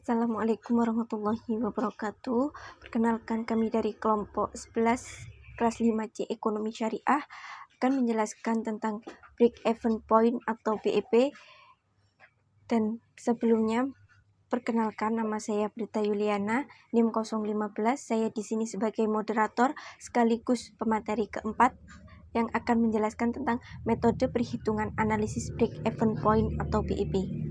Assalamualaikum warahmatullahi wabarakatuh. Perkenalkan, kami dari kelompok 11 kelas 5C Ekonomi Syariah akan menjelaskan tentang break-even point atau BEP. Dan sebelumnya, perkenalkan, nama saya Brita Yuliana, NIM 015. Saya di sini sebagai moderator sekaligus pemateri keempat yang akan menjelaskan tentang metode perhitungan analisis break-even point atau BEP.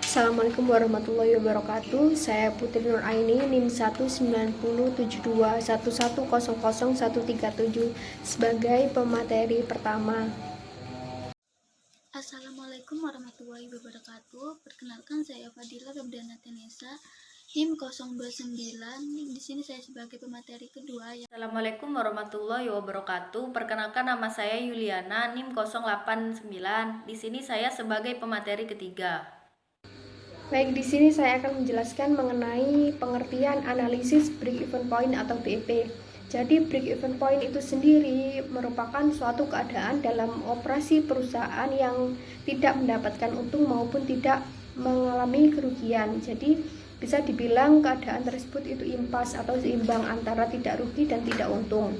Assalamualaikum warahmatullahi wabarakatuh. Saya Putri Nur Aini, NIM 1907211000137 sebagai pemateri pertama. Assalamualaikum warahmatullahi wabarakatuh. Perkenalkan, saya Fadila Febriana Tenesa, NIM 029. Di sini saya sebagai pemateri kedua. Assalamualaikum warahmatullahi wabarakatuh. Perkenalkan, nama saya Yuliana, NIM 089. Di sini saya sebagai pemateri ketiga. Baik, di sini saya akan menjelaskan mengenai pengertian analisis break-even point atau BEP. Jadi break-even point itu sendiri merupakan suatu keadaan dalam operasi perusahaan yang tidak mendapatkan untung maupun tidak mengalami kerugian. Jadi bisa dibilang keadaan tersebut itu impas atau seimbang antara tidak rugi dan tidak untung.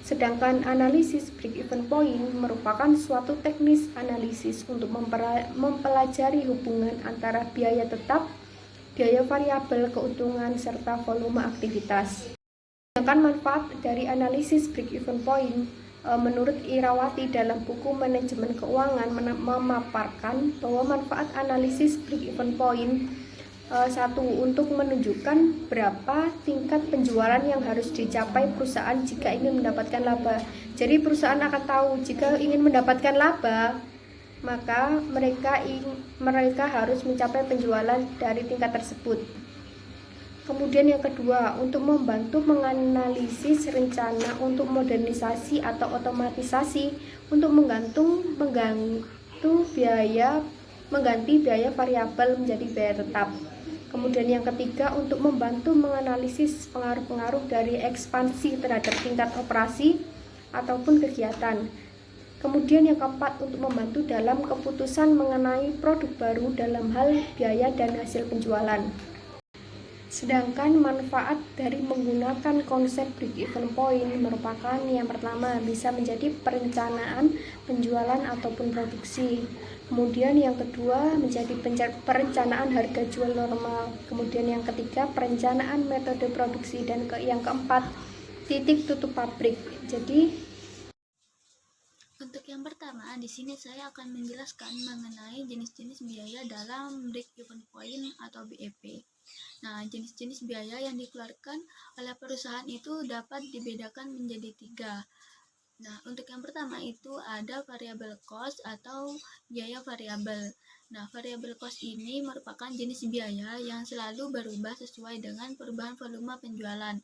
Sedangkan analisis break-even point merupakan suatu teknis analisis untuk mempelajari hubungan antara biaya tetap, biaya variabel, keuntungan, serta volume aktivitas. Sedangkan manfaat dari analisis break-even point menurut Irawati dalam buku Manajemen Keuangan memaparkan bahwa manfaat analisis break-even point satu, untuk menunjukkan berapa tingkat penjualan yang harus dicapai perusahaan jika ingin mendapatkan laba. Jadi perusahaan akan tahu jika ingin mendapatkan laba, maka mereka harus mencapai penjualan dari tingkat tersebut. Kemudian yang kedua, untuk membantu menganalisis rencana untuk modernisasi atau otomatisasi untuk mengganti biaya variabel menjadi biaya tetap. Kemudian yang ketiga, untuk membantu menganalisis pengaruh-pengaruh dari ekspansi terhadap tingkat operasi ataupun kegiatan. Kemudian yang keempat, untuk membantu dalam keputusan mengenai produk baru dalam hal biaya dan hasil penjualan. Sedangkan manfaat dari menggunakan konsep break-even point merupakan yang pertama, bisa menjadi perencanaan penjualan ataupun produksi. Kemudian yang kedua, menjadi perencanaan harga jual normal. Kemudian yang ketiga, perencanaan metode produksi. Dan yang keempat, titik tutup pabrik. Jadi Untuk yang pertama, di sini saya akan menjelaskan mengenai jenis-jenis biaya dalam break-even point atau BEP. Nah, jenis-jenis biaya yang dikeluarkan oleh perusahaan itu dapat dibedakan menjadi 3. Nah, untuk yang pertama itu ada variable cost atau biaya variabel. Nah, variable cost ini merupakan jenis biaya yang selalu berubah sesuai dengan perubahan volume penjualan.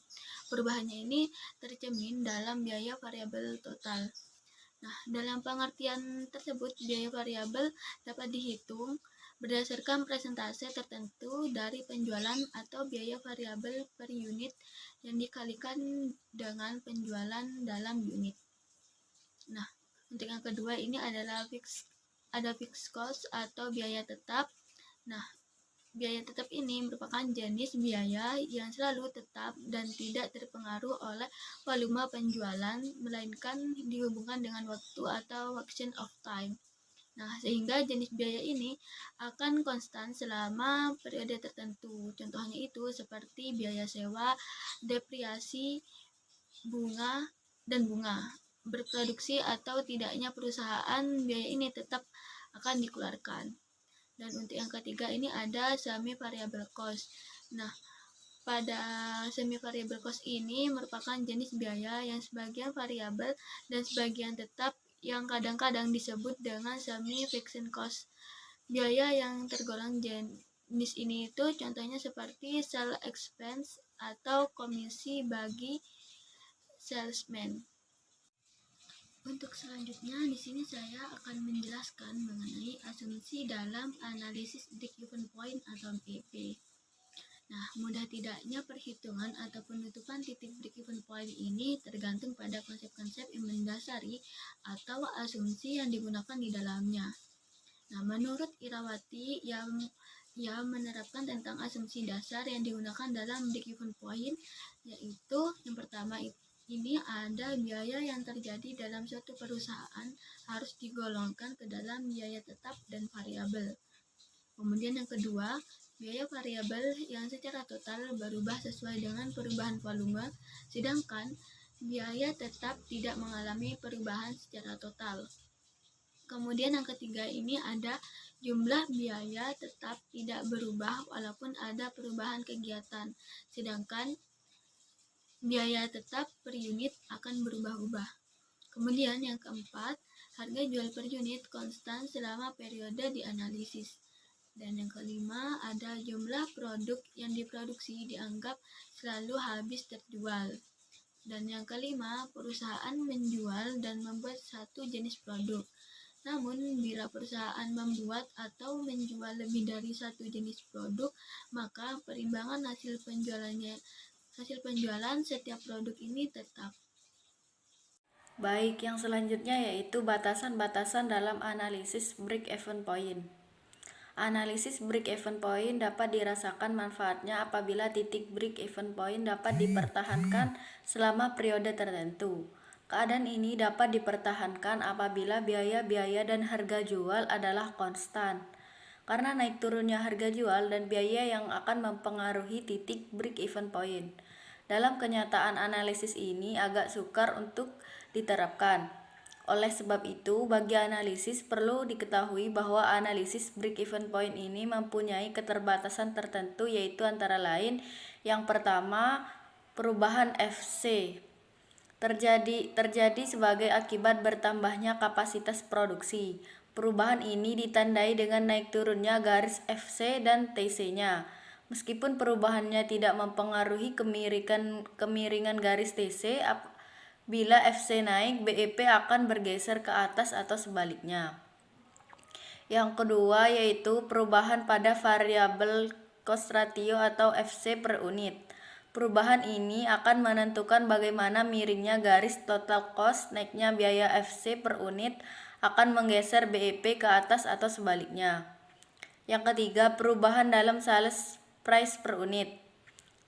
Perubahannya ini tercermin dalam biaya variabel total. Nah, dalam pengertian tersebut, biaya variabel dapat dihitung berdasarkan persentase tertentu dari penjualan atau biaya variabel per unit yang dikalikan dengan penjualan dalam unit. Nah, untuk yang kedua ini adalah fixed cost atau biaya tetap. Nah, biaya tetap ini merupakan jenis biaya yang selalu tetap dan tidak terpengaruh oleh volume penjualan, melainkan dihubungkan dengan waktu atau function of time. Nah, sehingga jenis biaya ini akan konstan selama periode tertentu. Contohnya itu seperti biaya sewa, depresiasi, bunga, dan bunga. Berproduksi atau tidaknya perusahaan, biaya ini tetap akan dikeluarkan. Dan untuk yang ketiga ini ada semi variable cost. Nah, pada semi variable cost ini merupakan jenis biaya yang sebagian variabel dan sebagian tetap, yang kadang-kadang disebut dengan semi fixed cost. Biaya yang tergolong jenis ini itu contohnya seperti sales expense atau komisi bagi salesman. Untuk selanjutnya, di sini saya akan menjelaskan mengenai asumsi dalam analisis break-even point atau BEP. Nah, mudah tidaknya perhitungan atau penutupan titik break-even point ini tergantung pada konsep-konsep yang mendasari atau asumsi yang digunakan di dalamnya. Nah, menurut Irawati yang ya menerapkan tentang asumsi dasar yang digunakan dalam break-even point, yaitu yang pertama ini ada biaya yang terjadi dalam suatu perusahaan harus digolongkan ke dalam biaya tetap dan variabel. Kemudian yang kedua, biaya variabel yang secara total berubah sesuai dengan perubahan volume, sedangkan biaya tetap tidak mengalami perubahan secara total. Kemudian yang ketiga ini ada jumlah biaya tetap tidak berubah walaupun ada perubahan kegiatan, sedangkan biaya tetap per unit akan berubah-ubah. Kemudian yang keempat, harga jual per unit konstan selama periode dianalisis. Dan yang kelima, ada jumlah produk yang diproduksi dianggap selalu habis terjual. Dan yang kelima, perusahaan menjual dan membuat satu jenis produk. Namun, bila perusahaan membuat atau menjual lebih dari satu jenis produk, maka perimbangan hasil penjualan setiap produk ini tetap. Baik, yang selanjutnya yaitu batasan-batasan dalam analisis break-even point. Analisis break-even point dapat dirasakan manfaatnya apabila titik break-even point dapat dipertahankan selama periode tertentu. Keadaan ini dapat dipertahankan apabila biaya-biaya dan harga jual adalah konstan. Karena naik turunnya harga jual dan biaya yang akan mempengaruhi titik break-even point. Dalam kenyataan analisis ini agak sukar untuk diterapkan. Oleh sebab itu, bagi analisis perlu diketahui bahwa analisis break-even point ini mempunyai keterbatasan tertentu, yaitu antara lain yang pertama, perubahan FC terjadi sebagai akibat bertambahnya kapasitas produksi. Perubahan ini ditandai dengan naik turunnya garis FC dan TC-nya. Meskipun perubahannya tidak mempengaruhi kemiringan garis TC, bila FC naik, BEP akan bergeser ke atas atau sebaliknya. Yang kedua yaitu perubahan pada variabel cost ratio atau FC per unit. Perubahan ini akan menentukan bagaimana miringnya garis total cost. Naiknya biaya FC per unit akan menggeser BEP ke atas atau sebaliknya. Yang ketiga, perubahan dalam sales price per unit.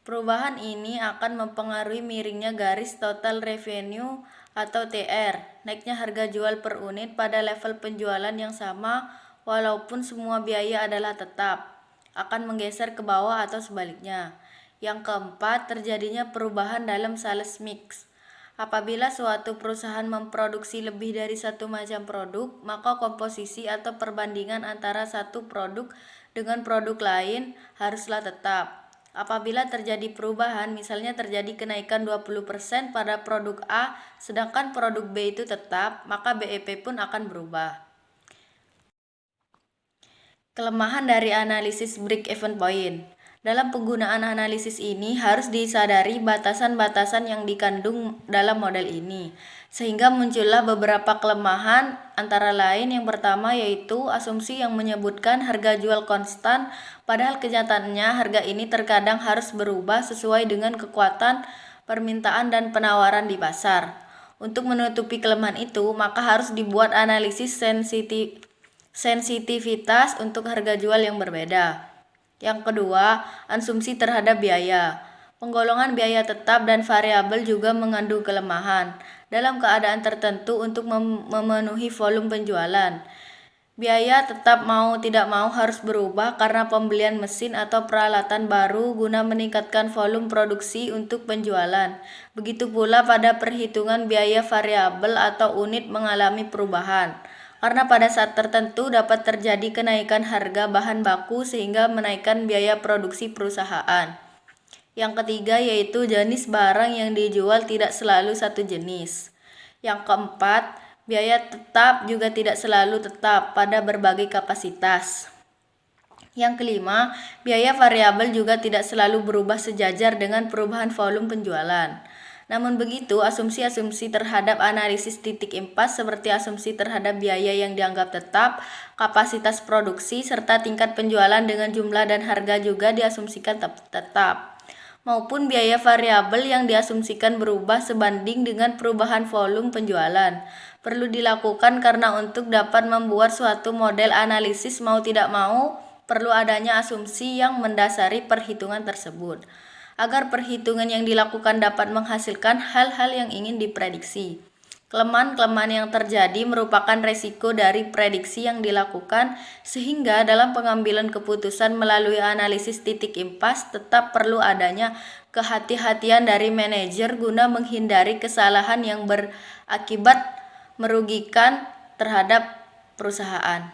Perubahan ini akan mempengaruhi miringnya garis total revenue atau TR. Naiknya harga jual per unit pada level penjualan yang sama walaupun semua biaya adalah tetap, akan menggeser ke bawah atau sebaliknya. Yang keempat, terjadinya perubahan dalam sales mix. Apabila suatu perusahaan memproduksi lebih dari satu macam produk, maka komposisi atau perbandingan antara satu produk dengan produk lain haruslah tetap. Apabila terjadi perubahan, misalnya terjadi kenaikan 20% pada produk A, sedangkan produk B itu tetap, maka BEP pun akan berubah. Kelemahan dari analisis break-even point. Dalam penggunaan analisis ini harus disadari batasan-batasan yang dikandung dalam model ini, sehingga muncullah beberapa kelemahan, antara lain yang pertama yaitu asumsi yang menyebutkan harga jual konstan, padahal kenyataannya harga ini terkadang harus berubah sesuai dengan kekuatan permintaan dan penawaran di pasar. Untuk menutupi kelemahan itu, maka harus dibuat analisis sensitivitas untuk harga jual yang berbeda. Yang kedua, asumsi terhadap biaya. Penggolongan biaya tetap dan variabel juga mengandung kelemahan. Dalam keadaan tertentu untuk memenuhi volume penjualan, biaya tetap mau tidak mau harus berubah karena pembelian mesin atau peralatan baru guna meningkatkan volume produksi untuk penjualan. Begitu pula pada perhitungan biaya variabel atau unit mengalami perubahan. Karena pada saat tertentu dapat terjadi kenaikan harga bahan baku sehingga menaikkan biaya produksi perusahaan. Yang ketiga yaitu jenis barang yang dijual tidak selalu satu jenis. Yang keempat, biaya tetap juga tidak selalu tetap pada berbagai kapasitas. Yang kelima, biaya variabel juga tidak selalu berubah sejajar dengan perubahan volume penjualan. Namun begitu, asumsi-asumsi terhadap analisis titik impas seperti asumsi terhadap biaya yang dianggap tetap, kapasitas produksi, serta tingkat penjualan dengan jumlah dan harga juga diasumsikan tetap, maupun biaya variabel yang diasumsikan berubah sebanding dengan perubahan volume penjualan. Perlu dilakukan karena untuk dapat membuat suatu model analisis mau tidak mau perlu adanya asumsi yang mendasari perhitungan tersebut, agar perhitungan yang dilakukan dapat menghasilkan hal-hal yang ingin diprediksi. Kelemahan-kelemahan yang terjadi merupakan resiko dari prediksi yang dilakukan, sehingga dalam pengambilan keputusan melalui analisis titik impas tetap perlu adanya kehati-hatian dari manajer guna menghindari kesalahan yang berakibat merugikan terhadap perusahaan.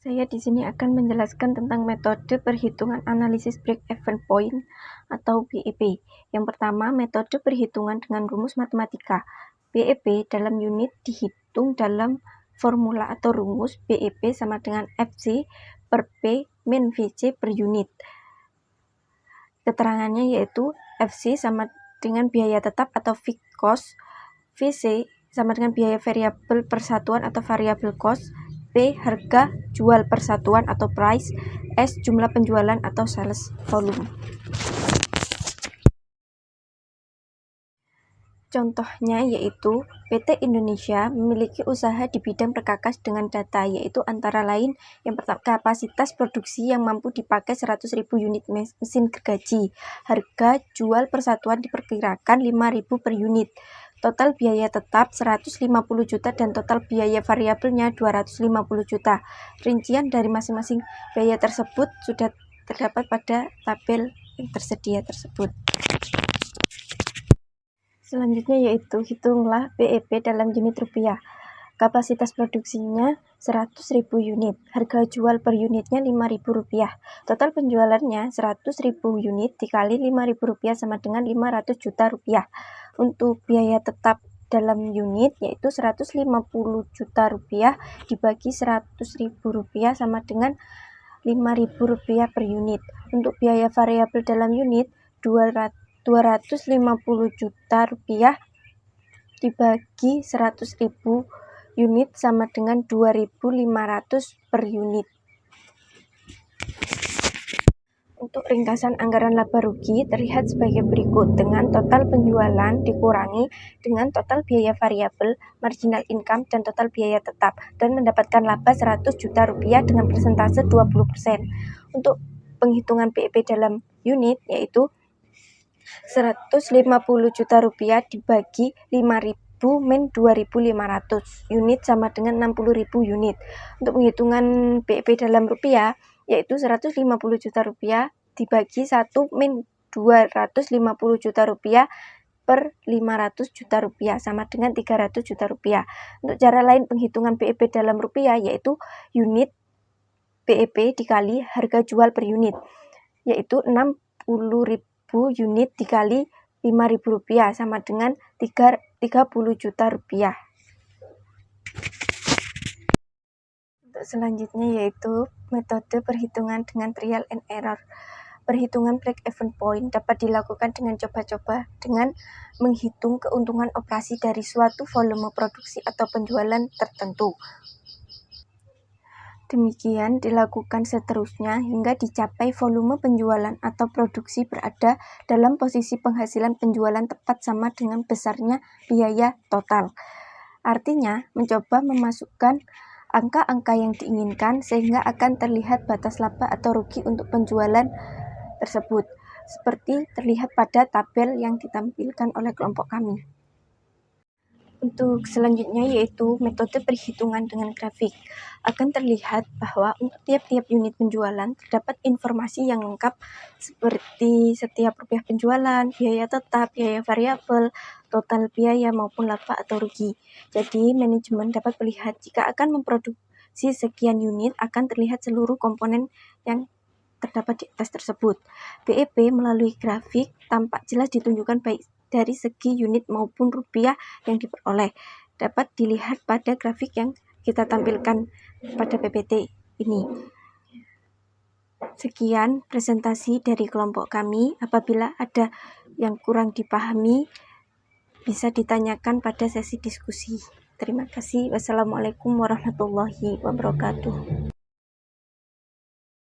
Saya di sini akan menjelaskan tentang metode perhitungan analisis break-even point atau BEP. Yang pertama, metode perhitungan dengan rumus matematika. BEP dalam unit dihitung dalam formula atau rumus BEP sama dengan FC per P min VC per unit. Keterangannya yaitu FC sama dengan biaya tetap atau fixed cost, VC sama dengan biaya variabel persatuan atau variable cost, P harga jual persatuan atau price, S jumlah penjualan atau sales volume. Contohnya yaitu PT Indonesia memiliki usaha di bidang perkakas dengan data, yaitu antara lain yang pertama kapasitas produksi yang mampu dipakai 100.000 unit mesin gergaji, harga jual persatuan diperkirakan 5.000 per unit, total biaya tetap 150 juta dan total biaya variabelnya 250 juta. Rincian dari masing-masing biaya tersebut sudah terdapat pada tabel yang tersedia tersebut. Selanjutnya yaitu hitunglah BEP dalam unit rupiah. Kapasitas produksinya 100.000 unit, harga jual per unitnya Rp5.000, total penjualannya 100.000 unit dikali Rp5.000 sama dengan 500 juta rupiah. Untuk biaya tetap dalam unit yaitu 150 juta rupiah dibagi 100.000 rupiah sama dengan Rp5.000 per unit. Untuk biaya variabel dalam unit 250 juta rupiah dibagi 100.000 unit sama dengan 2.500 per unit. Untuk ringkasan anggaran laba rugi terlihat sebagai berikut, dengan total penjualan dikurangi dengan total biaya variabel, marginal income, dan total biaya tetap, dan mendapatkan laba 100 juta rupiah dengan persentase 20%. Untuk penghitungan BEP dalam unit yaitu 150 juta rupiah dibagi 5.000 min 2.500 unit sama dengan 60.000 unit. Untuk penghitungan BEP dalam rupiah yaitu 150 juta rupiah dibagi 1 min 250 juta rupiah per 500 juta rupiah sama dengan 300 juta rupiah. Untuk cara lain penghitungan BEP dalam rupiah yaitu unit BEP dikali harga jual per unit, yaitu 60.000 unit dikali Rp5.000 sama dengan 30 juta rupiah. Untuk selanjutnya yaitu metode perhitungan dengan trial and error. Perhitungan break-even point dapat dilakukan dengan coba-coba dengan menghitung keuntungan operasi dari suatu volume produksi atau penjualan tertentu. Demikian dilakukan seterusnya hingga dicapai volume penjualan atau produksi berada dalam posisi penghasilan penjualan tepat sama dengan besarnya biaya total. Artinya, mencoba memasukkan angka-angka yang diinginkan sehingga akan terlihat batas laba atau rugi untuk penjualan tersebut, seperti terlihat pada tabel yang ditampilkan oleh kelompok kami. Untuk selanjutnya yaitu metode perhitungan dengan grafik. Akan terlihat bahwa untuk tiap-tiap unit penjualan terdapat informasi yang lengkap seperti setiap rupiah penjualan, biaya tetap, biaya variabel, total biaya maupun laba atau rugi. Jadi manajemen dapat melihat jika akan memproduksi sekian unit akan terlihat seluruh komponen yang terdapat di atas tersebut. BEP melalui grafik tampak jelas ditunjukkan baik dari segi unit maupun rupiah yang diperoleh. Dapat dilihat pada grafik yang kita tampilkan pada PPT ini. Sekian presentasi dari kelompok kami. Apabila ada yang kurang dipahami, bisa ditanyakan pada sesi diskusi. Terima kasih. Wassalamualaikum warahmatullahi wabarakatuh.